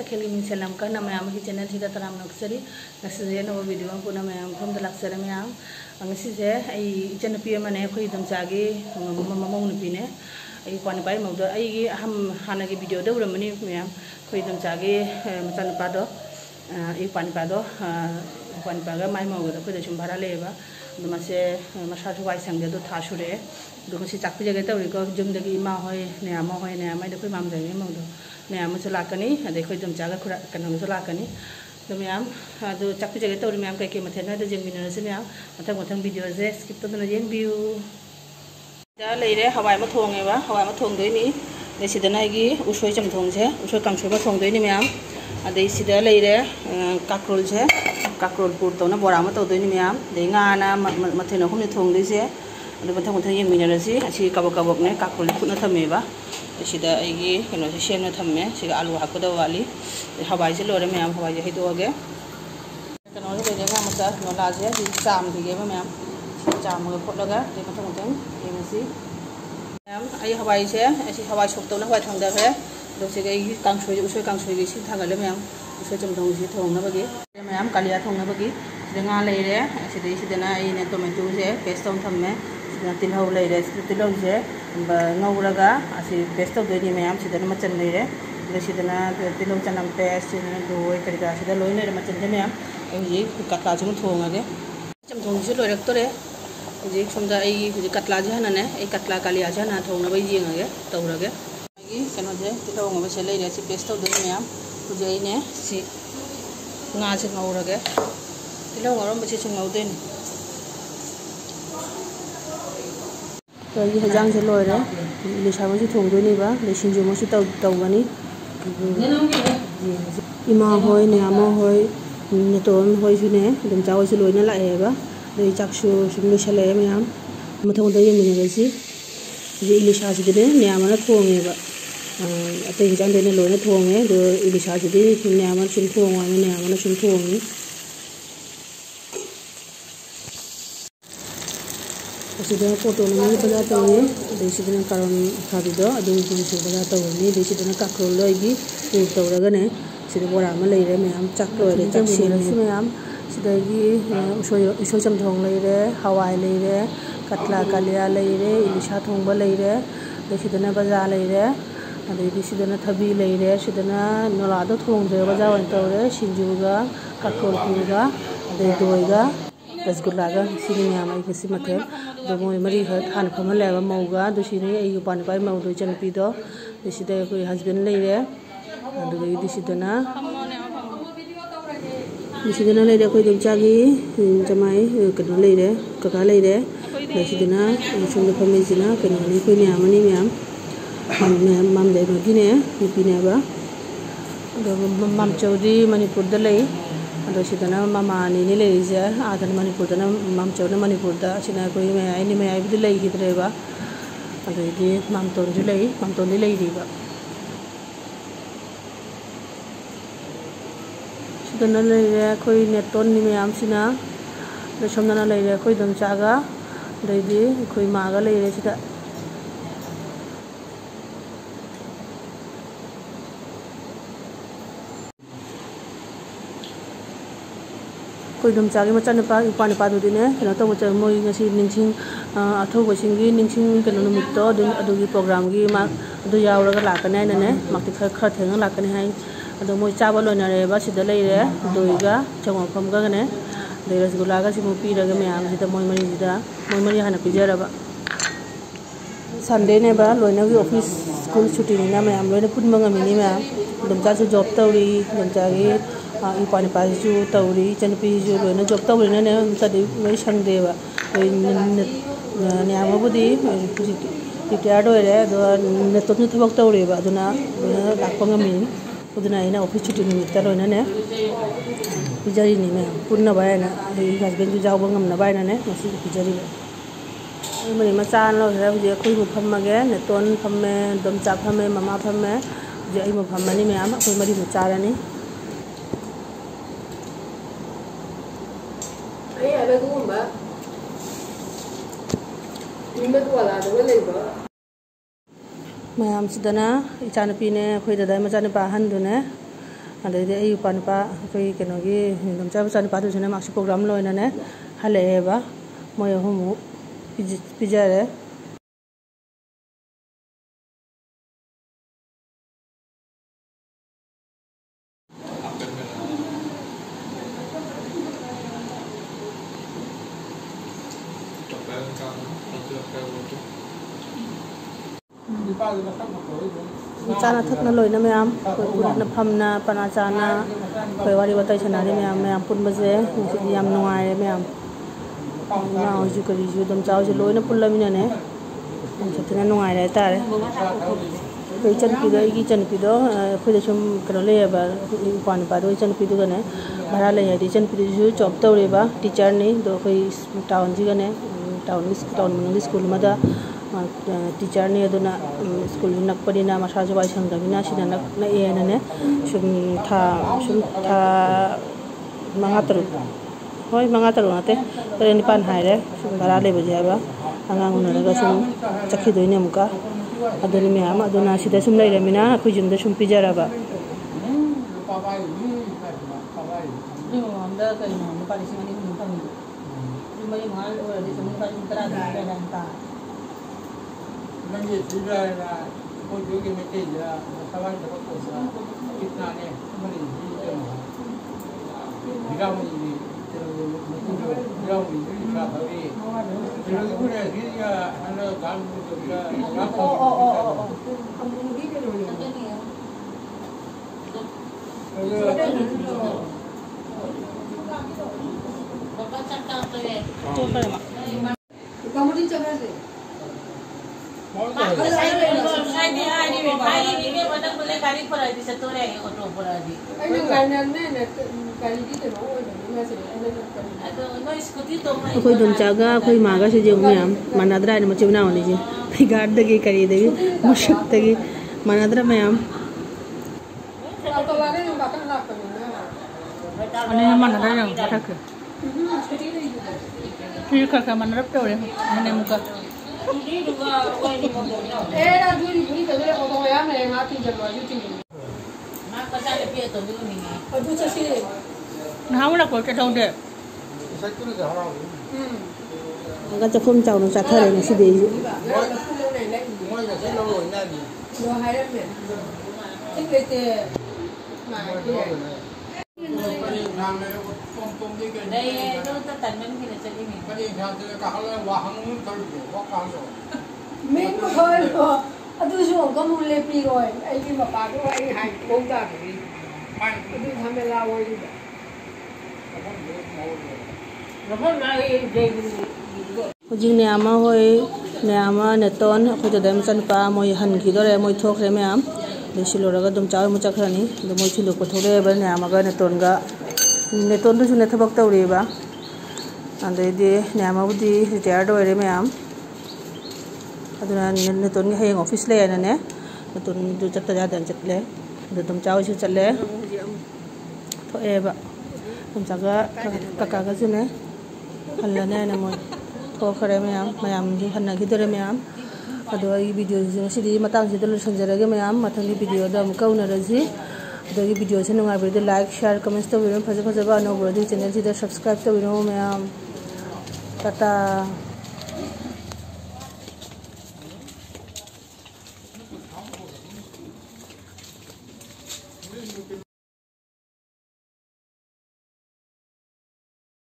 तखेली मिसेलम करना मैम की चैनल सीधा तराम नक्सरी नक्सरी नव वीडियो पुना मैम फम दलाक्सर मैम अंगसीजे आई इचनपी मने खोई दमचागी ममौ नुपीने आई पानी पाई मौदो आई हम हाना की वीडियो दौरमनी मैम खोई दमचागी मचान पादो आई पानी पादो पानी पागा माई मौगो खोई दसुम भारा लेबा दमासे मसा वाई संगे दो थासुरे दुमसी चाकपी जगह तौरीको जुमदगी इमा होय नेमा होय नेमा दो खोई मामजाई मौदो मैम लाकनी अखोई दमचागा खुरा कनो लाकनी तो मैम अदु चाकपी जगह तौरी मैम कई मथेन जेंगमिनरसे मैम मथंग मथंग वीडियो से स्किप तौदना येंबियु दा लेरे हवाई मा थोंगेबा हवाई मा थोंगदोइनी देसिदना आइगी उसोय चमथोंगसे उसोय कांसोय मा थोंगदोइनी मैम अदे सिदा लेरे काक्रोल से काक्रोल पुर तौना बोरा मा तौदोइनी मैम दे गाना मथेन हमने थोंगदोइसे अदु मथंग मथंग येंगमिनरसे असि कबक कबकने काक्रोल फुटना थमेबा सिदा आइगी कनो से सेमना थम्मे सिगा आलू हाकदा वाली हवाई से लोरे मैम हवाई से हिदोगे कनो से लेगा मता नोला से चाम दिगे मैम चाम ग फुटलगा दे मथंग मथंग येंगसी मैम आई हवाई से ऐसी हवाई सोक्तौना हवाई थांदा है दोसे गई कांसोय उसोय कांसोय गे सि थागले मैम उसोय चमथों सि थोंगनाबगी मैम कालिया थोंगनाबगी सिदा लेरे सिदा सिदना आई ने टोमेटो से पेस्ट तौन थम्मे तिलहौ लेरे तिलहौ से ngौराga asi paste tawdoi मैम सिदना मचन लेरे सिदना तिलहौ चनम पेस्ट दोय करिका सिदा लोय लेरे मचन से मैम जी कतला से थोंगागे चमथों से लोरक्तोरे जी सोमदा आई कतला से हनाने आई कतला कालिया से हना थोंगनाबो येंगागे तौरागे आई कनो से तिलहौ ngaba से लेरे से पेस्ट तawdoi मैम हुजे ने सि nga से ngौरागे तिलहौ ngरम बसे ngौदोइन तो ये हजांग से लोरे लिसाबो से थोंगदोइनिबा लेसिंजो से तौगनी इमा होय नेमा होय नेतोन होय सुने दमचा होय से लोइना लाएबा दे चाकसु सुमिसले मैम मथंग द येंगिनगसी जे इलिसा से दे नेमा थोंगेबा अते हजांग देने लोइना थोंगे दो इलिसा से दे नेमा सुन थोंगा नेमा सुन थोंगी सिदना फोटो में बजा तौनी देसिदना कारण खाबिदो अदु गुंसु बजा तौनी देसिदना काक्रोल लोइगी पुर तौरगने सिदा बोरा मा लेरे मैम चाक लोइरे चाक सेनसि मैम सिदागी उसोय चमथों लेरे हवाई लेरे कतला कालिया लेरे इलिसा थोंबा लेरे देसिदना बजा लेरे अदि सिदना थबी लेरे सिदना नोलादो थोंजे बजा वन तौरे सिंजुगा काक्रोल पुरगा अदि दोइगा रसगुल्लागा सिनी मैम आई किसी मथे दो मोय मरी हान फमल लेबा मौगा दुसिने आई पानी पाई मौ दो चनपीदो दिसिदे कोई हस्बैंड लेरे अदुगे दिसिदना लेरे कोई दमचागी जमाई कनो लेरे कका लेरे दिसिदना संग फमेजिना कनो नि कोई नियामनी मैम माम दे मगिने निपिनेबा माम चौधरी मणिपुर द लई अदोसिदना मामानी ने लेरिजे आदन मणिपुर दना मामचौना मणिपुर दा सिना कोई मैं आई भी लेगिद्रेबा अदोदि मामतोन जु लई मामतोन लेरिबा सिदना लेरे कोई नेटोन नि मैम सिना सोमना लेरे कोई दमचागा दैदि कोई मागा लेरे सिदा कोई दमचागे मचानुपा इपानी पादुदिने कनो तो मचा मोई ngasi ningsing athouba singi ningsing कनो नुमित्तो अदुगी प्रोग्राम गी मा अदु यावरगा लाकने ने माक्ति खर थेंग लाकने हाय अदु मोई चाबा लोइनारेबा सिदा लेरे दोइगा चंगफमगा गने दे रसगुल्लागा सिमु पीरगा मैम सिदा मोई मरी हाना पिजरबा संडे नेबा लोइनागी ऑफिस स्कूल छुट्टी निना मैम लोइना पुनमंगा मिनी मैम दमचा से जॉब तौरी दमचागी इपानी पासु तौरी चनपीजु लोइना जॉब तौरीना ने तदि मै संगदेबा नेमाबुदी रिटायर्ड होरे दो नेतोन थबक तौरेबा अदुना लाखपंगामी अदुना आइना ऑफिस छुट्टी निमित्ता लोइना ने पिजरिनि मैम पुन्ना बायना हस्बैंड जु जावबा ngamna बायना ने मसी पिजरिबा मरी मचान लो है जे कोई फम्मगे नेतोन फम्मे दमचा फम्मे मामा फम्मे जे आई म फम्मनी मैम कोई मरी मचारानी मैम सिदना इचानपीने अखोई दादा मचानुपा हंदुने अदे अयु पानपा कोई कनोगी दमचा बचान पादु जने माक्सी प्रोग्राम लोइनने हलेबा मोय होमु पिजारे चाना थकना लोइना मैम पुरना फमना पना चाना कोई वारी बताई छनारे मैम पुन बजे याम नुआए मैम गाँव जो करी जो दम चाव जो लोइना पुल्लमिनने जतना नुआए रहता है कोई चनपीदो खुद सुम करो ले पान पादो चनपीदो गने भाड़ा ले यादी चनपीदो जॉब तौरेबा टीचर ने दो कोई टाउन जी गने टाउन में स्कूल मदा टीचर ने अदुना स्कूल नकपदिना मसा जबाई संगमिना सिना नकने सुम था मंगा तरुक होय मंगा तरुक नाते तरे निपान हायरे सुम भाड़ा ले बजेबा आंगांग उनरगा सुम चखिदोइने मुका अदुनि मैम अदुना सिदा सुम लेरमिना अखोय जुमदा सुम पिजाराबा हमदा कई हम पालिसी मनी हम फंग जुमई माल और दे सुम का सुम तरा दे जानता नंगे जिराला को जोगे में तेजा सवाल तो कोसा कितना ने मनी बिरामनी बिरामनी का भावी बिरामनी पूरे दिया हनो काम तो बिरा अमरूदी के लोग बाबा चक्का तो है तो पर कमरी चक्का से अखोई दुमचागा अखोई मागा से जो मैम मनाद्रा ने मचे बनावनी जी गार्ड दगी करी दगी मुशक दगी मनाद्रा मैम अने मनाद्रा ने पटक फिर का मनाद्रा पे मने मुका era duri buri te dole ko ya me ma ti jalo ju ti ma pa sa le pie to du ni ko du cha si na wala ko ta dong de sai tu ne hara ga cha khom chau no cha thare ne si de ju moi là sai lo rồi nè lo hai ra me ti ke te ma ti nam ne pom đi cái đây nó ta tận mình khi là chơi cái cái gì sao thì cả là hoàng thôi có con rồi mình thôi rồi tôi xuống có một lê pi rồi anh đi mà bà cũng anh hành cũng ra cái gì anh đi tham gia lao rồi nó không ra cái gì Hujing ne ama hoi ne ama ne ton ko to dem chan pa moi han ki dore moi thok re me am de silo raga dum chaw mu chakrani de moi silo ko thore ba ne ama ga ne ton du su ne thabak tawre ba ande de ne ama budi retired ore me am aduna ne ton ge heng office le na ne ton du chatta ja dan chatle de dum chaw su challe tho e ba dum chaga kaka ga su ne halla ne ne moi खरे मैम जी हन्ना गिदरे मैम अदो आई video सिदी मतंग से दल संजरगे मैम मथंगी वीडियो द मुका उनरजी अदोगी वीडियो से नुंगा बिरदे लाइक शेयर कमेंट्स तो वीडियो फजे फजे बा नो ब्रोदी चैनल जी द सब्सक्राइब तो वीडियो मैम टाटा।